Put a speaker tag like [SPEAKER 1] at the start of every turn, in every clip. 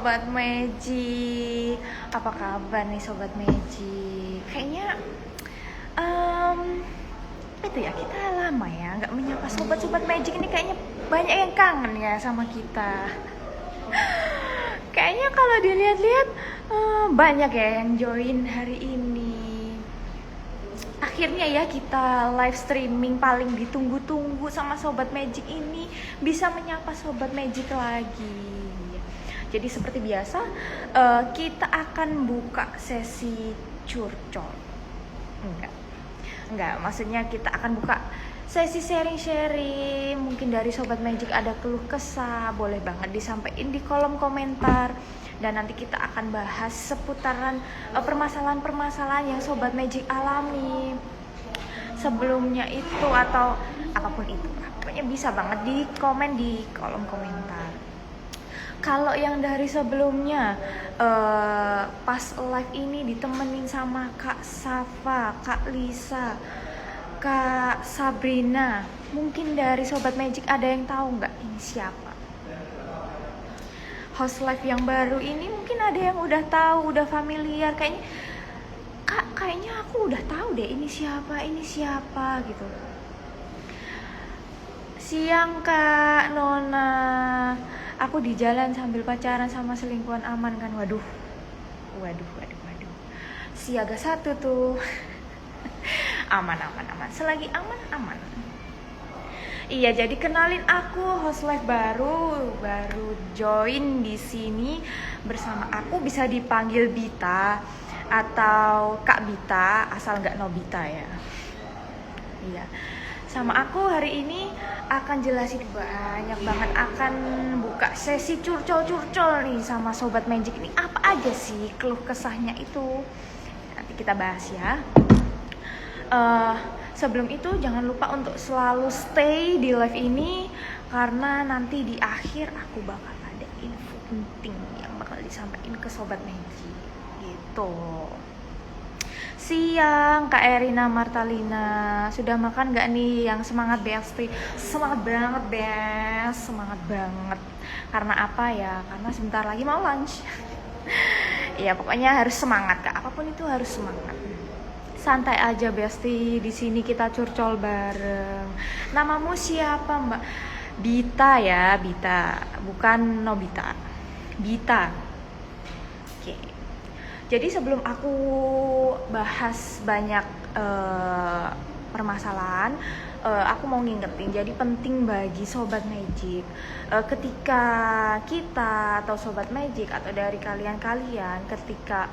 [SPEAKER 1] Sobat Magic. Apa kabar nih Sobat Magic? Kayaknya itu ya, kita lama ya nggak menyapa Sobat-Sobat Magic ini. Kayaknya banyak yang kangen ya sama kita. Kayaknya kalau dilihat-lihat banyak ya yang join hari ini. Akhirnya ya kita live streaming paling ditunggu-tunggu sama Sobat Magic ini bisa menyapa Sobat Magic lagi. Jadi seperti biasa kita akan buka sesi curcol. Enggak, maksudnya kita akan buka sesi sharing-sharing. Mungkin dari Sobat Magic ada keluh kesah, boleh banget disampaikan di kolom komentar. Dan nanti kita akan bahas seputaran permasalahan-permasalahan yang Sobat Magic alami sebelumnya itu atau apapun itu. Pokoknya bisa banget di komen di kolom komentar. Kalau yang dari sebelumnya pas live ini ditemenin sama Kak Safa, Kak Lisa, Kak Sabrina, mungkin dari Sobat Magic ada yang tahu nggak ini siapa? Host live yang baru ini mungkin ada yang udah tahu, udah familiar. Kayaknya aku udah tahu deh ini siapa gitu. Siang Kak Nona, aku di jalan sambil pacaran sama selingkuhan aman kan? Waduh. Siaga 1 tuh. aman. Selagi aman. Iya, jadi kenalin aku host live baru join di sini bersama aku, bisa dipanggil Bita atau Kak Bita, asal nggak Nobita ya. Iya. Sama aku hari ini akan jelasin banyak banget, akan buka sesi curcol nih sama Sobat Magic ini. Apa aja sih keluh kesahnya itu? Nanti kita bahas ya. Sebelum itu jangan lupa untuk selalu stay di live ini, karena nanti di akhir aku bakal ada info penting yang bakal disampaikan ke Sobat Magic gitu. Siang Kak Erina Martalina, sudah makan gak nih? Yang semangat Besti? Semangat banget. Karena apa ya? Karena sebentar lagi mau lunch. Ya pokoknya harus semangat Kak, apapun itu harus semangat. Santai aja Besti, di sini kita curcol bareng. Namamu siapa Mbak? Bita ya, Bita, bukan Nobita. Bita. Oke. Jadi sebelum aku bahas banyak permasalahan, aku mau ngingetin, jadi penting bagi Sobat Magic ketika kita atau Sobat Magic atau dari kalian ketika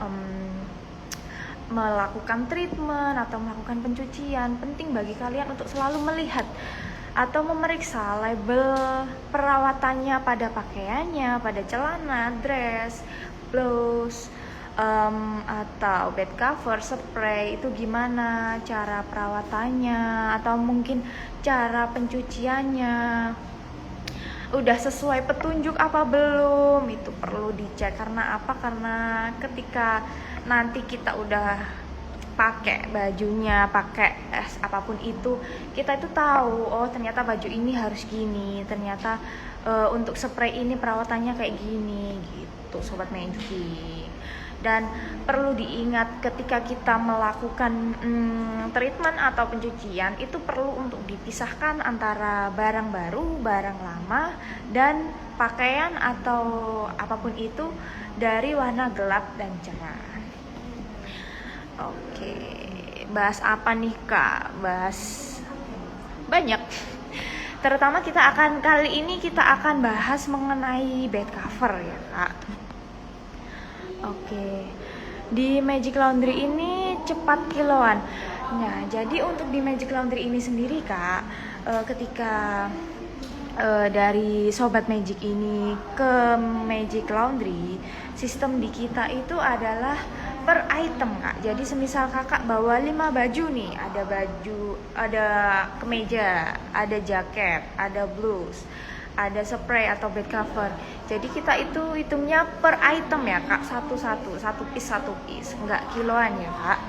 [SPEAKER 1] melakukan treatment atau melakukan pencucian, penting bagi kalian untuk selalu melihat atau memeriksa label perawatannya pada pakaiannya, pada celana, dress, blouse, atau bed cover, spray, itu gimana cara perawatannya atau mungkin cara pencuciannya, udah sesuai petunjuk apa belum, itu perlu dicek. Karena apa? Karena ketika nanti kita udah pakai bajunya, pakai apapun itu, kita itu tahu, oh ternyata baju ini harus gini, ternyata untuk spray ini perawatannya kayak gini gitu Sobat Magic. Dan perlu diingat ketika kita melakukan treatment atau pencucian, itu perlu untuk dipisahkan antara barang baru, barang lama, dan pakaian atau apapun itu dari warna gelap dan cerah. Oke, bahas apa nih Kak? Bahas banyak. Terutama kali ini kita akan bahas mengenai bed cover ya Kak. Oke, di Magic Laundry ini cepat kiloan. Nah, jadi untuk di Magic Laundry ini sendiri Kak, ketika dari Sobat Magic ini ke Magic Laundry, sistem di kita itu adalah per item Kak. Jadi semisal kakak bawa 5 baju nih, ada kemeja, ada jaket, ada blouse, ada spray atau bed cover. Jadi kita itu hitungnya per item ya Kak, satu piece, enggak kiloan ya Kak.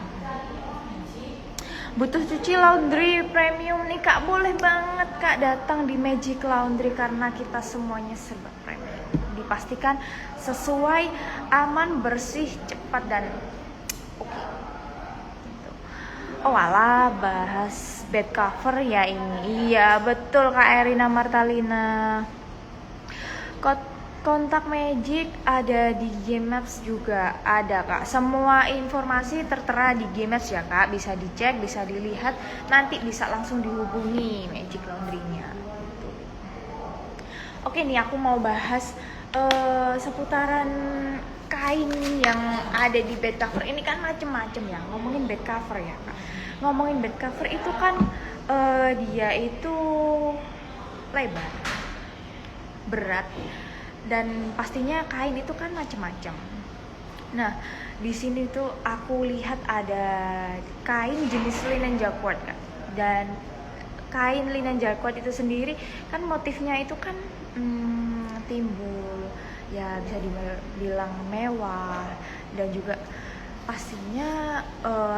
[SPEAKER 1] Butuh cuci laundry premium nih Kak, boleh banget Kak datang di Magic Laundry karena kita semuanya serba premium. dipastikan sesuai, aman, bersih, cepat, dan oke. Gitu. Oh alah, bahas bed cover ya ini. Iya betul Kak Erina Martalina. Kontak Magic ada di GMaps juga ada Kak. Semua informasi tertera di GMaps ya Kak. Bisa dicek, bisa dilihat. Nanti bisa langsung dihubungi Magic Laundry-nya. Gitu. Oke nih aku mau bahas seputaran kain yang ada di bed cover. Ini kan macem-macem ya. Ngomongin bed cover ya Kak. Ngomongin bed cover itu kan dia itu lebar, berat, dan pastinya kain itu kan macam-macam. Nah, di sini tuh aku lihat ada kain jenis linen jacquard Kak. Dan kain linen jacquard itu sendiri kan motifnya itu kan timbul ya, bisa dibilang mewah, dan juga pastinya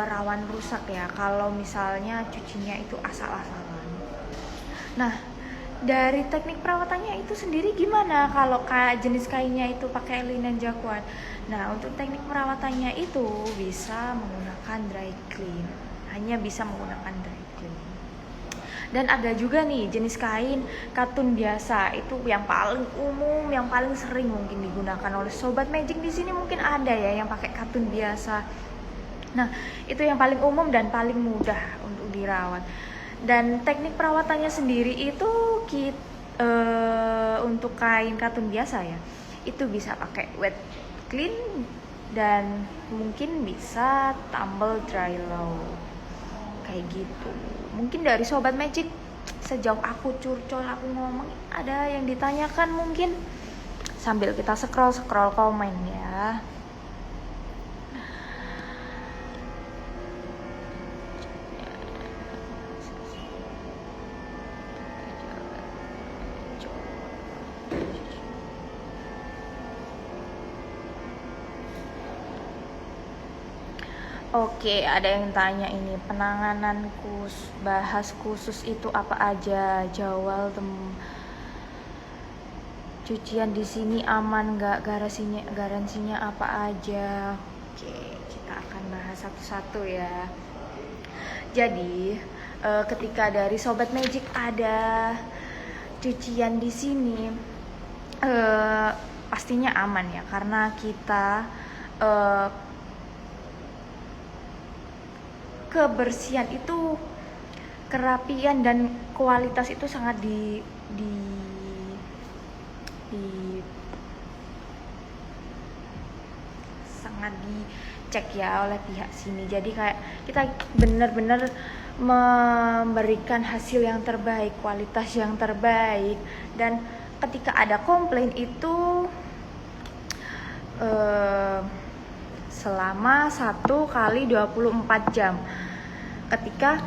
[SPEAKER 1] rawan rusak ya kalau misalnya cucinya itu asal-asalan. Nah, dari teknik perawatannya itu sendiri gimana kalau jenis kainnya itu pakai linen jacquard? Nah, untuk teknik perawatannya itu bisa menggunakan dry clean. Hanya bisa menggunakan dry clean. Dan ada juga nih jenis kain katun biasa, itu yang paling umum, yang paling sering mungkin digunakan oleh sobat Magic di sini, mungkin ada ya yang pakai katun biasa. Nah, itu yang paling umum dan paling mudah untuk dirawat. Dan teknik perawatannya sendiri itu untuk kain katun biasa ya, itu bisa pakai wet clean dan mungkin bisa tumble dry low kayak gitu. Mungkin dari sobat Magic, sejauh aku curcol, aku ngomong, ada yang ditanyakan mungkin sambil kita scroll komen ya. Oke, ada yang tanya ini, penanganan bahas khusus itu apa aja? Jawal cucian di sini aman nggak? Garansinya apa aja? Oke, kita akan bahas satu-satu ya. Jadi, ketika dari sobat Magic ada cucian di sini, pastinya aman ya, karena kita kebersihan itu, kerapian dan kualitas itu sangat sangat dicek ya oleh pihak sini. Jadi kayak kita benar-benar memberikan hasil yang terbaik, kualitas yang terbaik. Dan ketika ada komplain itu selama 1x24 jam. Ketika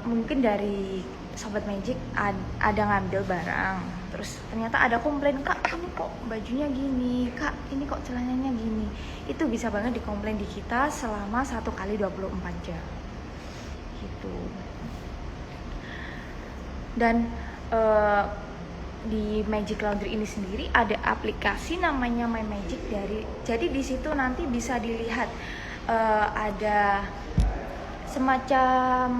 [SPEAKER 1] mungkin dari sobat Magic ada ngambil barang, terus ternyata ada komplain, Kak ini kok bajunya gini, Kak ini kok celananya gini, itu bisa banget dikomplain di kita selama 1x24 jam gitu. Dan di Magic Laundry ini sendiri ada aplikasi namanya My Magic. Jadi di situ nanti bisa dilihat ada semacam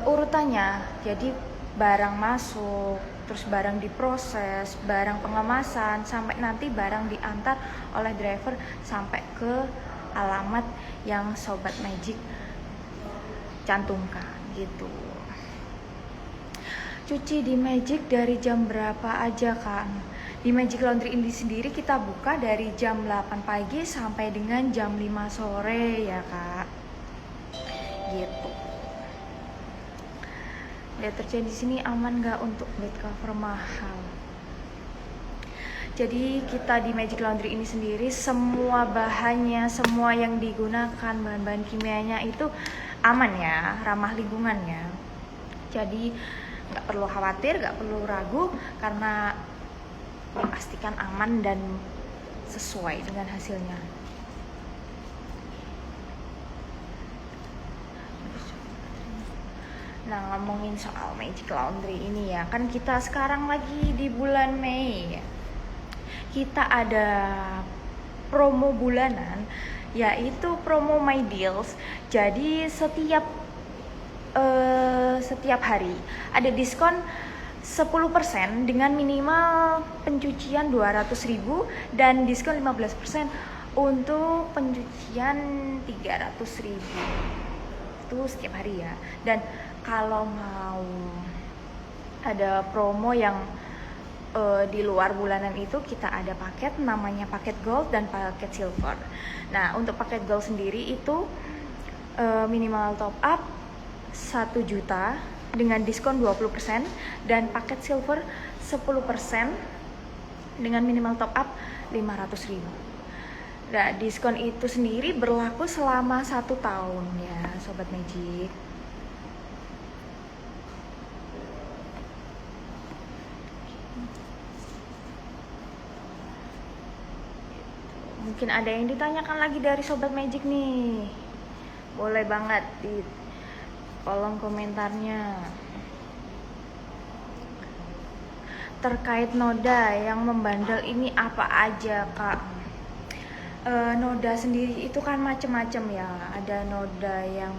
[SPEAKER 1] urutannya. Jadi barang masuk, terus barang diproses, barang pengemasan, sampai nanti barang diantar oleh driver sampai ke alamat yang sobat Magic cantumkan gitu. Cuci di Magic dari jam berapa aja Kang? Di Magic Laundry ini sendiri kita buka dari jam 8 pagi sampai dengan jam 5 sore ya Kak. Gitu. Deterjen di sini aman nggak untuk bed cover mahal? Jadi kita di Magic Laundry ini sendiri, semua bahannya, semua yang digunakan, bahan-bahan kimianya itu aman ya, ramah lingkungan ya. Jadi nggak perlu khawatir, nggak perlu ragu, karena dipastikan aman dan sesuai dengan hasilnya. Nah, ngomongin soal Magic Laundry ini ya, kan kita sekarang lagi di bulan Mei ya. Kita ada promo bulanan, yaitu promo My Deals. Jadi setiap hari ada diskon 10% dengan minimal pencucian 200.000 dan diskon 15% untuk pencucian 300.000. Itu setiap hari ya. Dan kalau mau ada promo yang di luar bulanan itu, kita ada paket namanya paket gold dan paket silver. Nah, untuk paket gold sendiri itu minimal top up 1 juta dengan diskon 20% dan paket silver 10% dengan minimal top up 500.000. Nah, diskon itu sendiri berlaku selama 1 tahun ya, Sobat Magic. Mungkin ada yang ditanyakan lagi dari Sobat Magic nih. Boleh banget di kolom komentarnya. Terkait noda yang membandel ini apa aja, Kak? Noda sendiri itu kan macem-macem ya. Ada noda yang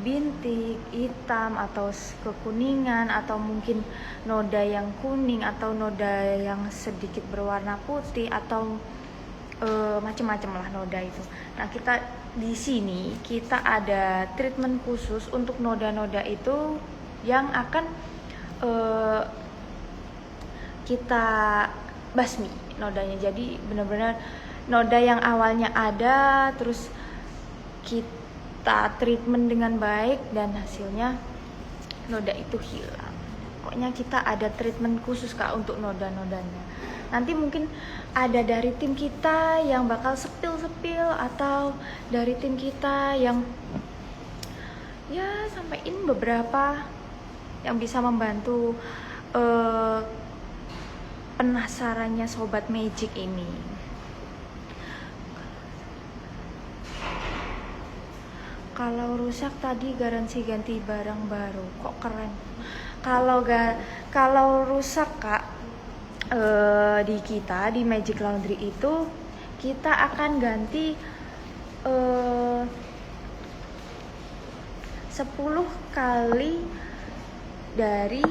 [SPEAKER 1] bintik, hitam atau kekuningan, atau mungkin noda yang kuning, atau noda yang sedikit berwarna putih, atau macam-macam lah noda itu. Nah, kita di sini kita ada treatment khusus untuk noda-noda itu yang akan kita basmi nodanya. Jadi benar-benar noda yang awalnya ada terus kita treatment dengan baik dan hasilnya noda itu hilang. Pokoknya kita ada treatment khusus, Kak, untuk noda-nodanya. Nanti mungkin ada dari tim kita yang bakal sepil-sepil, atau dari tim kita yang ya sampaiin beberapa yang bisa membantu penasarannya Sobat Magic ini. Kalau rusak tadi garansi ganti barang baru. Kok keren. Kalau rusak, Kak, di kita di Magic Laundry itu kita akan ganti 10 kali dari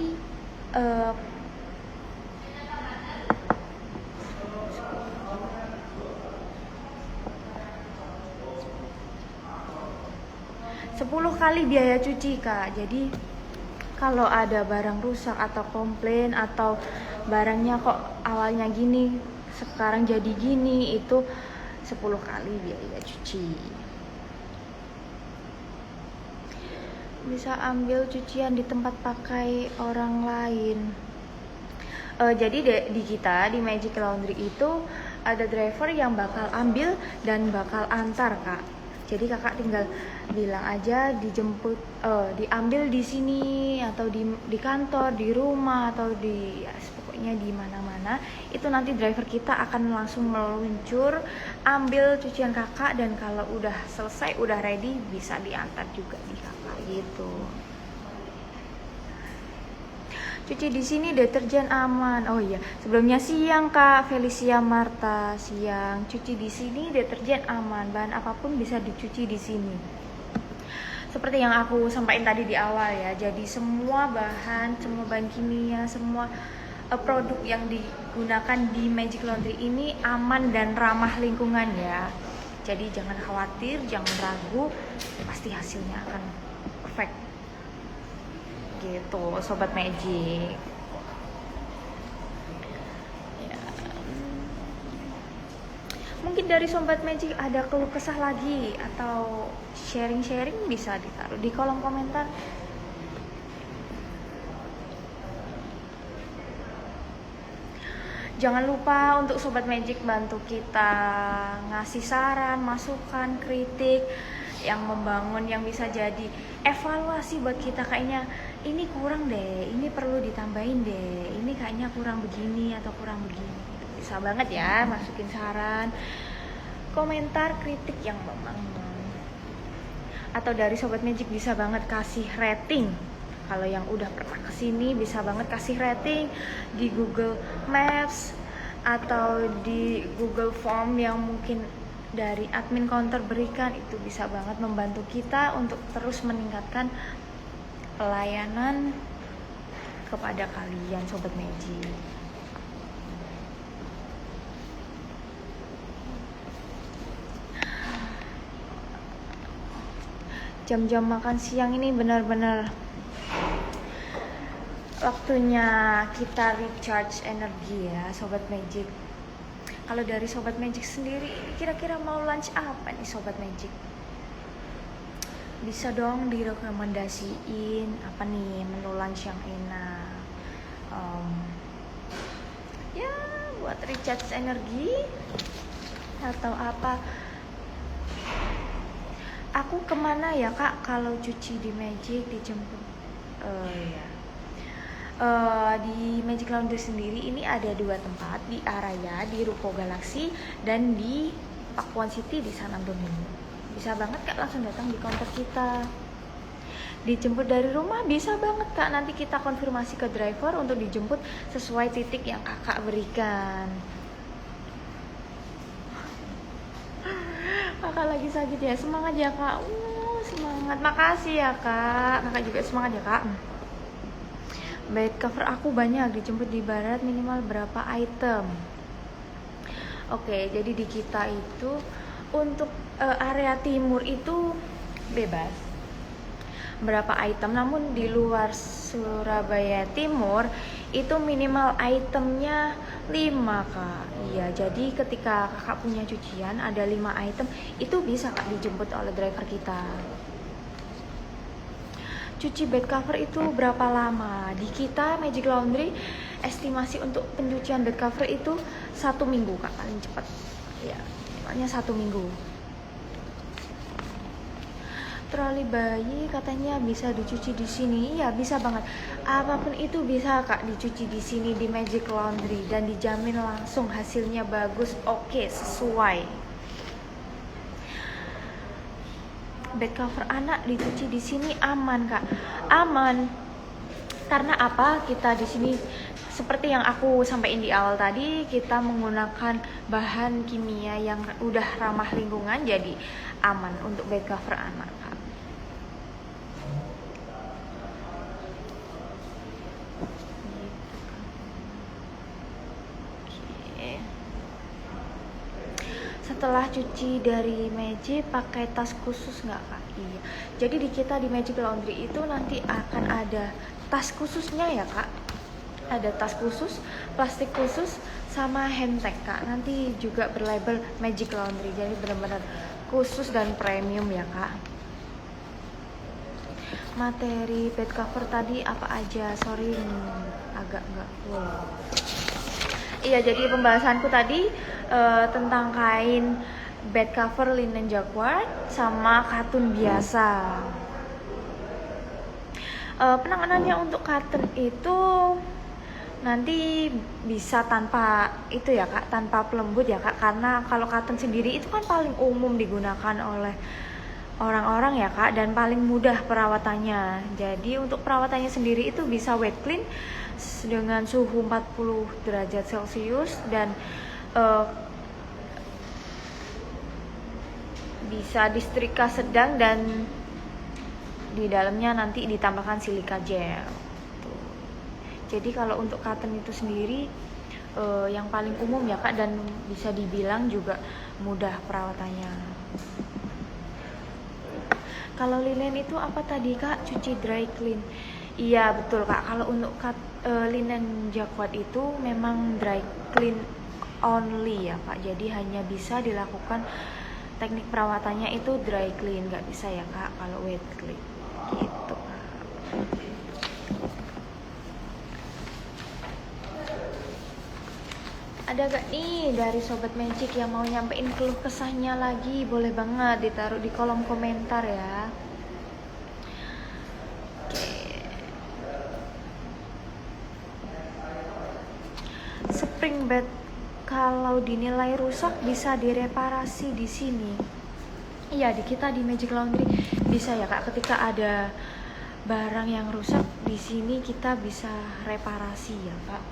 [SPEAKER 1] 10 kali biaya cuci, Kak. Jadi kalau ada barang rusak atau komplain atau barangnya kok awalnya gini sekarang jadi gini, itu 10 kali biaya cuci. Bisa ambil cucian di tempat pakai orang lain. Jadi di kita di Magic Laundry itu ada driver yang bakal ambil dan bakal antar, Kak. Jadi kakak tinggal bilang aja dijemput, diambil di sini atau di kantor, di rumah, atau di ya, pokoknya di mana-mana. Itu nanti driver kita akan langsung meluncur ambil cucian kakak, dan kalau udah selesai, udah ready, bisa diantar juga di kakak gitu. Cuci di sini deterjen aman. Oh iya, sebelumnya siang, Kak Felicia Marta, siang. Cuci di sini deterjen aman. Bahan apapun bisa dicuci di sini. Seperti yang aku sampaikan tadi di awal ya. Jadi semua bahan kimia, semua produk yang digunakan di Magic Laundry ini aman dan ramah lingkungan ya. Jadi jangan khawatir, jangan ragu, pasti hasilnya akan perfect. Gitu, Sobat Magic. Ya. Mungkin dari Sobat Magic ada keluh kesah lagi atau sharing-sharing, bisa ditaruh di kolom komentar. Jangan lupa untuk Sobat Magic bantu kita ngasih saran, masukan, kritik yang membangun, yang bisa jadi evaluasi buat kita. Kayaknya ini kurang deh, ini perlu ditambahin deh, ini kayaknya kurang begini atau kurang begini. Bisa banget ya masukin saran, komentar, kritik yang membangun. atau dari Sobat Magic bisa banget kasih rating. Kalau yang udah pernah kesini bisa banget kasih rating di Google Maps atau di Google Form yang mungkin dari admin counter berikan. Itu bisa banget membantu kita untuk terus meningkatkan pelayanan kepada kalian Sobat Magic. Jam-jam makan siang ini benar-benar waktunya kita recharge energi ya Sobat Magic. Kalau dari Sobat Magic sendiri, kira-kira mau lunch apa nih Sobat Magic? Bisa dong direkomendasiin apa nih menu lunch yang enak. Ya buat recharge energi atau apa. Aku kemana ya kak kalau cuci di Magic dijemput? Di Magic Laundry sendiri ini ada 2 tempat, di Araya, di Ruko Galaxy, dan di Pakuan City di San Antonio. Bisa banget kak langsung datang di counter kita. Dijemput dari rumah bisa banget kak, nanti kita konfirmasi ke driver untuk dijemput sesuai titik yang kakak berikan. Kakak lagi sakit ya, semangat ya kak. Semangat, makasih ya kak. Kakak juga semangat ya kak. Bed cover aku banyak, dijemput di barat minimal berapa item. Oke, jadi di kita itu untuk area timur itu bebas berapa item, namun di luar Surabaya Timur itu minimal itemnya 5 kak. Iya, jadi ketika kakak punya cucian ada 5 item, itu bisa kak dijemput oleh driver kita. Cuci bed cover itu berapa lama? Di kita Magic Laundry estimasi untuk pencucian bed cover itu 1 minggu kak, paling cepat. Ya, minimalnya 1 minggu. Troli bayi katanya bisa dicuci di sini. Iya, bisa banget. Apapun itu bisa kak dicuci di sini di Magic Laundry dan dijamin langsung hasilnya bagus, oke, sesuai. Bed cover anak dicuci di sini aman kak, aman. Karena apa? Kita di sini seperti yang aku sampaikan di awal tadi, kita menggunakan bahan kimia yang udah ramah lingkungan, jadi aman untuk bed cover anak kak. Setelah cuci dari Magic pakai tas khusus nggak kak? Iya. Jadi di kita di Magic Laundry itu nanti akan ada tas khususnya ya kak. Ada tas khusus, plastik khusus, sama hand tag kak. Nanti juga berlabel Magic Laundry. Jadi benar-benar khusus dan premium ya kak. Materi bed cover tadi apa aja? Sorry, agak nggak full. Iya, jadi pembahasanku tadi tentang kain bed cover linen jacquard sama katun biasa. Penanganannya untuk katun itu nanti bisa tanpa itu ya kak, tanpa pelembut ya kak, karena kalau katun sendiri itu kan paling umum digunakan oleh orang-orang ya kak, dan paling mudah perawatannya. Jadi untuk perawatannya sendiri itu bisa wet clean dengan suhu 40 derajat Celcius dan bisa disetrika sedang dan di dalamnya nanti ditambahkan silika gel. Jadi kalau untuk cotton itu sendiri yang paling umum ya kak, dan bisa dibilang juga mudah perawatannya. Kalau linen itu apa tadi kak? Cuci dry clean. Iya betul kak, kalau untuk linen jacquard itu memang dry clean only ya kak, jadi hanya bisa dilakukan teknik perawatannya itu dry clean, nggak bisa ya kak kalau wet clean gitu. Ada gak nih dari Sobat Magic yang mau nyampein keluh kesahnya lagi? Boleh banget ditaruh di kolom komentar ya. Spring bed kalau dinilai rusak bisa direparasi di sini. Iya, di kita di Magic Laundry bisa ya Kak, ketika ada barang yang rusak di sini kita bisa reparasi ya Kak.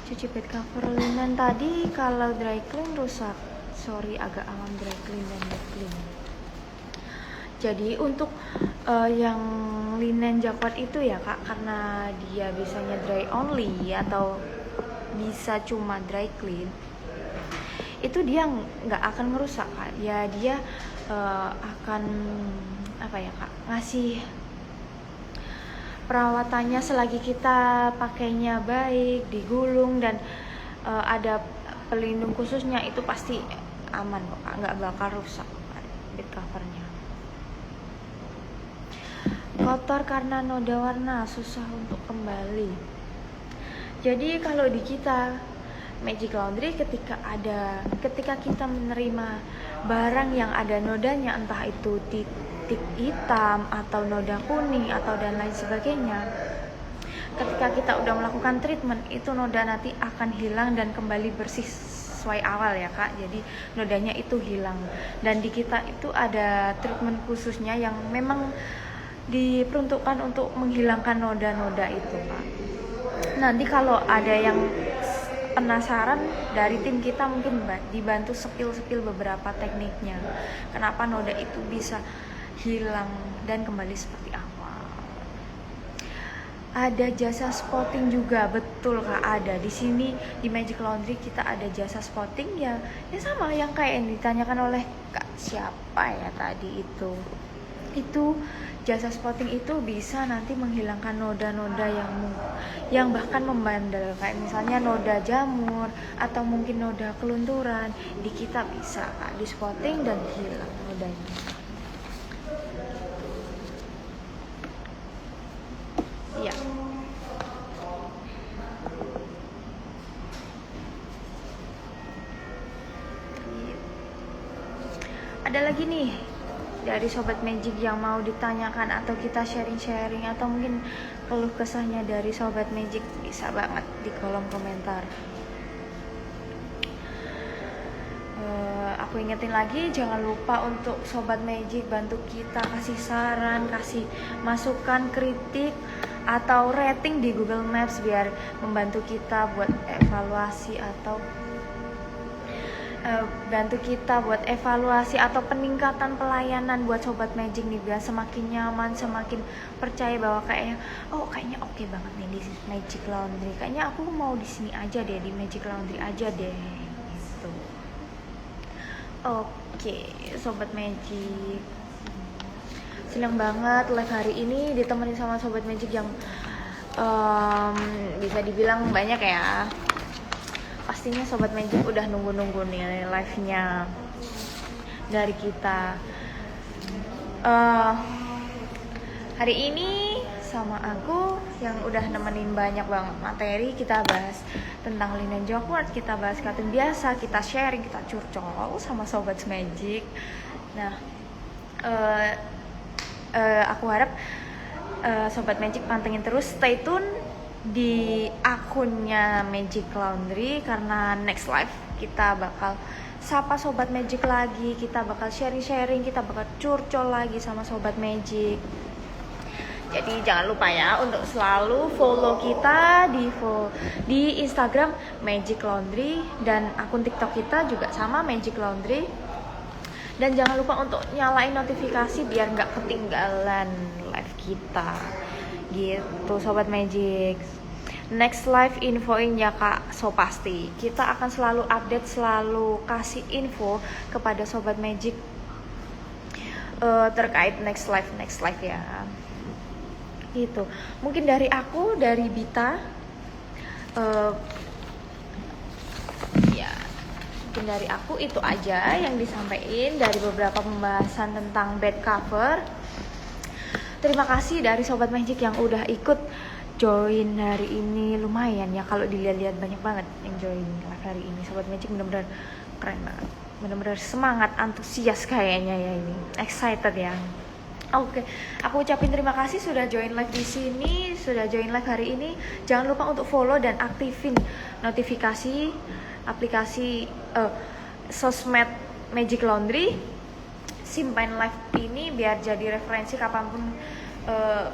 [SPEAKER 1] Cuci bed cover linen tadi kalau dry clean rusak. Sorry, agak awam dry clean dan wet clean. Jadi untuk yang linen jacquard itu ya Kak, karena dia biasanya dry only atau bisa cuma dry clean, itu dia nggak akan ngerusak Kak. Ya dia akan apa ya Kak, ngasih perawatannya selagi kita pakainya baik, digulung dan ada pelindung khususnya, itu pasti aman kok Kak, nggak bakal rusak bed covernya. Kotor karena noda warna, susah untuk kembali. Jadi kalau di kita Magic Laundry, ketika kita menerima barang yang ada nodanya, entah itu titik hitam atau noda kuning atau dan lain sebagainya, ketika kita udah melakukan treatment, itu noda nanti akan hilang dan kembali bersih sesuai awal ya Kak. Jadi nodanya itu hilang, dan di kita itu ada treatment khususnya yang memang diperuntukkan untuk menghilangkan noda-noda itu Kak. Nanti kalau ada yang penasaran, dari tim kita mungkin dibantu spill beberapa tekniknya, kenapa noda itu bisa hilang dan kembali seperti awal. Ada jasa spotting juga, betul Kak, ada di sini di Magic Laundry kita ada jasa spotting ya sama yang kayak yang ditanyakan oleh Kak siapa ya tadi itu jasa spotting itu bisa nanti menghilangkan noda-noda yang bahkan membandel, kayak misalnya noda jamur atau mungkin noda kelunturan. Di kita bisa Kak di spotting dan hilang nodanya. Iya. Ada lagi nih dari Sobat Magic yang mau ditanyakan atau kita sharing-sharing, atau mungkin keluh kesahnya dari Sobat Magic, bisa banget di kolom komentar. Aku ingetin lagi, jangan lupa untuk Sobat Magic bantu kita, kasih saran, kasih masukan, kritik, atau rating di Google Maps biar membantu kita buat evaluasi atau bantu kita buat evaluasi atau peningkatan pelayanan buat Sobat Magic nih, biar semakin nyaman, semakin percaya bahwa kayaknya oke banget nih di Magic Laundry, kayaknya aku mau di sini aja deh, di Magic Laundry aja deh gitu. Oke Sobat Magic, senang banget live hari ini ditemenin sama Sobat Magic yang bisa dibilang banyak ya. Pastinya Sobat Magic udah nunggu-nunggu nih live-nya dari kita. Hari ini sama aku yang udah nemenin banyak banget materi. Kita bahas tentang linen jacquard, kita bahas cotton biasa, kita sharing, kita curcol sama Sobat Magic. Nah, aku harap Sobat Magic pantengin terus, stay tune di akunnya Magic Laundry, karena next live kita bakal sapa Sobat Magic lagi, kita bakal sharing-sharing, kita bakal curcol lagi sama Sobat Magic. Jadi jangan lupa ya untuk selalu follow kita di Instagram Magic Laundry, dan akun TikTok kita juga sama Magic Laundry. Dan jangan lupa untuk nyalain notifikasi biar nggak ketinggalan live kita gitu Sobat Magic. Next live infoin ya Kak, so pasti kita akan selalu update, selalu kasih info kepada Sobat Magic terkait next live ya gitu. Mungkin dari aku, dari Bita, ya mungkin dari aku itu aja yang disampaikan dari beberapa pembahasan tentang bed cover. Terima kasih dari Sobat Magic yang udah ikut join hari ini. Lumayan ya kalau dilihat-lihat, banyak banget yang join live hari ini. Sobat Magic bener-bener keren banget, bener-bener semangat, antusias kayaknya ya ini, excited ya. Oke, aku ucapin terima kasih sudah join live di sini, sudah join live hari ini. Jangan lupa untuk follow dan aktifin notifikasi aplikasi sosmed Magic Laundry, simpan live ini biar jadi referensi kapanpun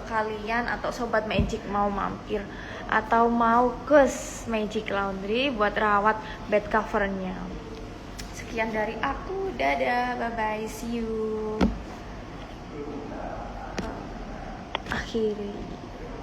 [SPEAKER 1] kalian atau sobat Magic mau mampir atau mau ke Magic Laundry buat rawat bed covernya. Sekian dari aku, dadah, bye bye, see you. Akhiri.